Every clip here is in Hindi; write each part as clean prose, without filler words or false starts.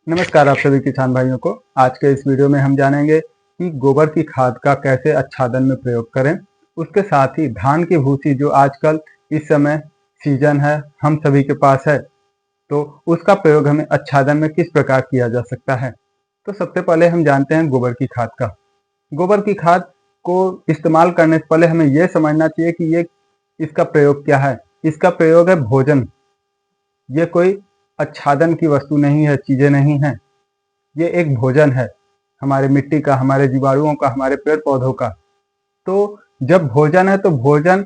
नमस्कार आप सभी किसान भाइयों को। आज के इस वीडियो में हम जानेंगे कि गोबर की खाद का कैसे आच्छादन में प्रयोग करें। उसके साथ ही धान की भूसी जो आजकल इस समय सीजन है हम सभी के पास है, तो उसका प्रयोग हमें आच्छादन में किस प्रकार किया जा सकता है। तो सबसे पहले हम जानते हैं गोबर की खाद का। गोबर की खाद को इस्तेमाल करने से पहले हमें यह समझना चाहिए कि इसका प्रयोग क्या है। इसका प्रयोग है भोजन। ये कोई आच्छादन की वस्तु नहीं है, चीजें नहीं है। ये एक भोजन है हमारे मिट्टी का, हमारे जीवाणुओं का, हमारे पेड़ पौधों का। तो जब भोजन है तो भोजन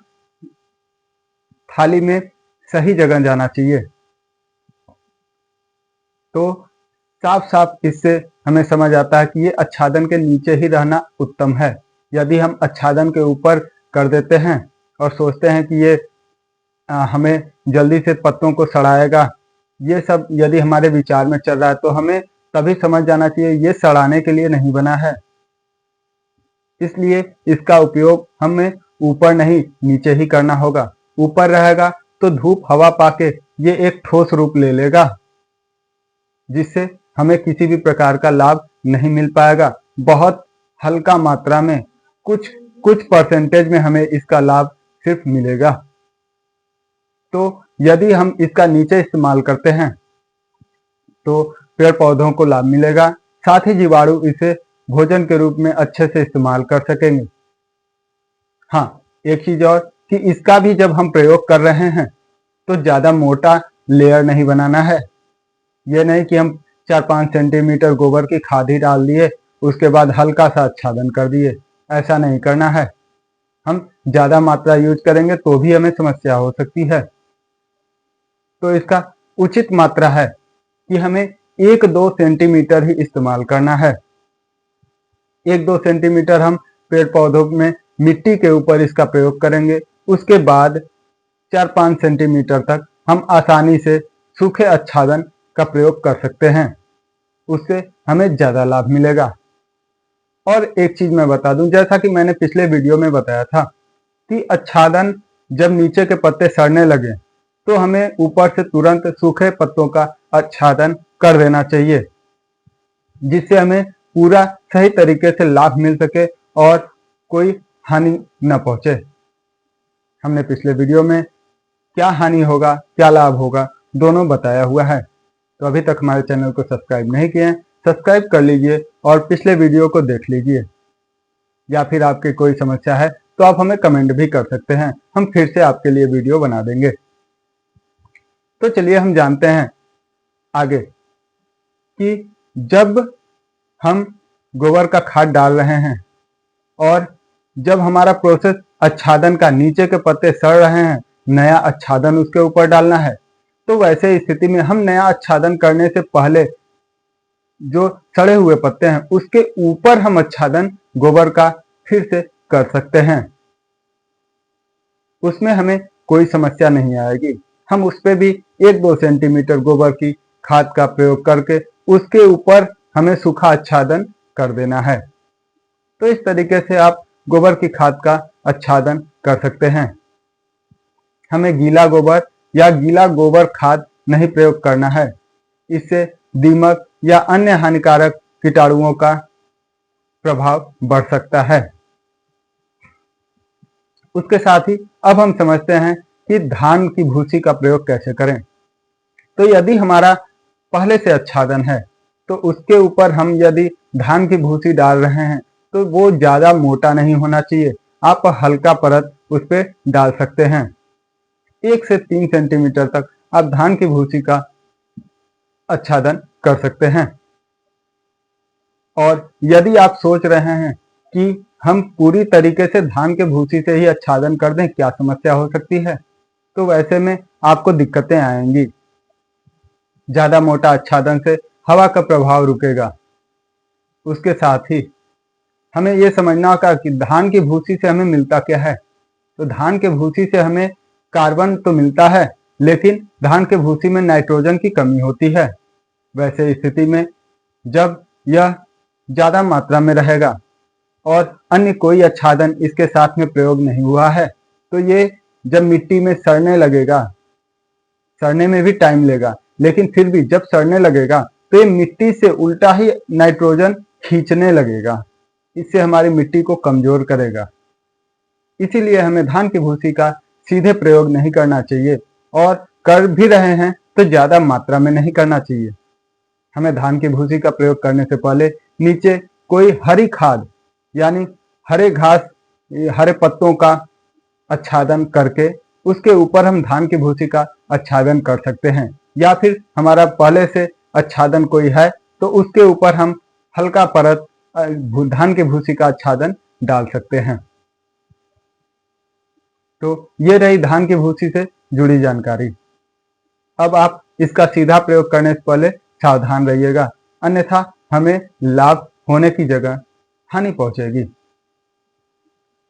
थाली में सही जगह जाना चाहिए। तो साफ साफ इससे हमें समझ आता है कि ये आच्छादन के नीचे ही रहना उत्तम है। यदि हम आच्छादन के ऊपर कर देते हैं और सोचते हैं कि ये हमें जल्दी से पत्तों को सड़ाएगा, ये सब यदि हमारे विचार में चल रहा है तो हमें तभी समझ जाना चाहिए ये सड़ाने के लिए नहीं बना है। इसलिए इसका उपयोग हमें ऊपर नहीं नीचे ही करना होगा। ऊपर रहेगा तो धूप हवा पाके ये एक ठोस रूप ले लेगा, जिससे हमें किसी भी प्रकार का लाभ नहीं मिल पाएगा। बहुत हल्का मात्रा में कुछ परसेंटेज में हमें इसका लाभ सिर्फ मिलेगा। तो यदि हम इसका नीचे इस्तेमाल करते हैं तो पेड़ पौधों को लाभ मिलेगा, साथ ही जीवाणु इसे भोजन के रूप में अच्छे से इस्तेमाल कर सकेंगे। हाँ, एक चीज और कि इसका भी जब हम प्रयोग कर रहे हैं तो ज्यादा मोटा लेयर नहीं बनाना है। ये नहीं कि हम 4-5 सेंटीमीटर गोबर की खाद ही डाल दिए, उसके बाद हल्का सा आच्छादन कर दिए, ऐसा नहीं करना है। हम ज्यादा मात्रा यूज करेंगे तो भी हमें समस्या हो सकती है। तो इसका उचित मात्रा है कि हमें 1-2 सेंटीमीटर ही इस्तेमाल करना है। 1-2 सेंटीमीटर हम पेड़ पौधों में मिट्टी के ऊपर इसका प्रयोग करेंगे। उसके बाद 4-5 सेंटीमीटर तक हम आसानी से सूखे आच्छादन का प्रयोग कर सकते हैं। उससे हमें ज्यादा लाभ मिलेगा। और एक चीज मैं बता दूं, जैसा कि मैंने पिछले वीडियो में बताया था कि आच्छादन जब नीचे के पत्ते सड़ने लगे तो हमें ऊपर से तुरंत सूखे पत्तों का आच्छादन कर देना चाहिए, जिससे हमें पूरा सही तरीके से लाभ मिल सके और कोई हानि न पहुंचे। हमने पिछले वीडियो में क्या हानि होगा क्या लाभ होगा दोनों बताया हुआ है। तो अभी तक हमारे चैनल को सब्सक्राइब नहीं किए हैं, सब्सक्राइब कर लीजिए और पिछले वीडियो को देख लीजिए। या फिर आपकी कोई समस्या है तो आप हमें कमेंट भी कर सकते हैं, हम फिर से आपके लिए वीडियो बना देंगे। तो चलिए हम जानते हैं आगे कि जब हम गोबर का खाद डाल रहे हैं और जब हमारा प्रोसेस आच्छादन का, नीचे के पत्ते सड़ रहे हैं, नया आच्छादन उसके ऊपर डालना है, तो वैसे स्थिति में हम नया आच्छादन करने से पहले जो सड़े हुए पत्ते हैं उसके ऊपर हम आच्छादन गोबर का फिर से कर सकते हैं। उसमें हमें कोई समस्या नहीं आएगी। हम उस पर भी 1-2 सेंटीमीटर गोबर की खाद का प्रयोग करके उसके ऊपर हमें सूखा आच्छादन कर देना है। तो इस तरीके से आप गोबर की खाद का आच्छादन कर सकते हैं। हमें गीला गोबर या गीला गोबर खाद नहीं प्रयोग करना है, इससे दीमक या अन्य हानिकारक कीटाणुओं का प्रभाव बढ़ सकता है। उसके साथ ही अब हम समझते हैं कि धान की भूसी का प्रयोग कैसे करें। तो यदि हमारा पहले से आच्छादन है तो उसके ऊपर हम यदि धान की भूसी डाल रहे हैं तो वो ज्यादा मोटा नहीं होना चाहिए। आप हल्का परत उस पर डाल सकते हैं। 1 से 3 सेंटीमीटर तक आप धान की भूसी का आच्छादन कर सकते हैं। और यदि आप सोच रहे हैं कि हम पूरी तरीके से धान के भूसी से ही आच्छादन कर दें, क्या समस्या हो सकती है, तो वैसे में आपको दिक्कतें आएंगी। ज्यादा मोटा आच्छादन से हवा का प्रभाव रुकेगा। उसके साथ ही हमें यह समझना होगा कि धान की भूसी से हमें मिलता क्या है। तो धान के भूसी से हमें कार्बन तो मिलता है, लेकिन धान के भूसी में नाइट्रोजन की कमी होती है। वैसे स्थिति में जब यह ज्यादा मात्रा में रहेगा और अन्य कोई आच्छादन इसके साथ में प्रयोग नहीं हुआ है तो ये जब मिट्टी में सड़ने लगेगा, सड़ने में भी टाइम लेगा, लेकिन फिर भी जब सड़ने लगेगा तो ये मिट्टी से उल्टा ही नाइट्रोजन खींचने लगेगा। इससे हमारी मिट्टी को कमजोर करेगा। इसीलिए हमें धान की भूसी का सीधे प्रयोग नहीं करना चाहिए, और कर भी रहे हैं तो ज्यादा मात्रा में नहीं करना चाहिए। हमें धान की भूसी का प्रयोग करने से पहले नीचे कोई हरी खाद यानी हरे घास, हरे पत्तों का आच्छादन करके उसके ऊपर हम धान की भूसी का आच्छादन कर सकते हैं, या फिर हमारा पहले से आच्छादन कोई है तो उसके ऊपर हम हल्का परत धान की भूसी का आच्छादन डाल सकते हैं। तो ये रही धान की भूसी से जुड़ी जानकारी। अब आप इसका सीधा प्रयोग करने से पहले सावधान रहिएगा, अन्यथा हमें लाभ होने की जगह हानि पहुंचेगी।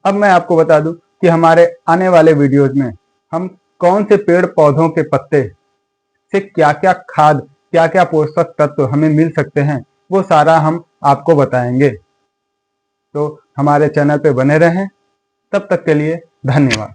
अब मैं आपको बता दूं कि हमारे आने वाले वीडियोज में हम कौन से पेड़ पौधों के पत्ते से क्या क्या खाद, क्या क्या पोषक तत्व हमें मिल सकते हैं, वो सारा हम आपको बताएंगे। तो हमारे चैनल पे बने रहें। तब तक के लिए धन्यवाद।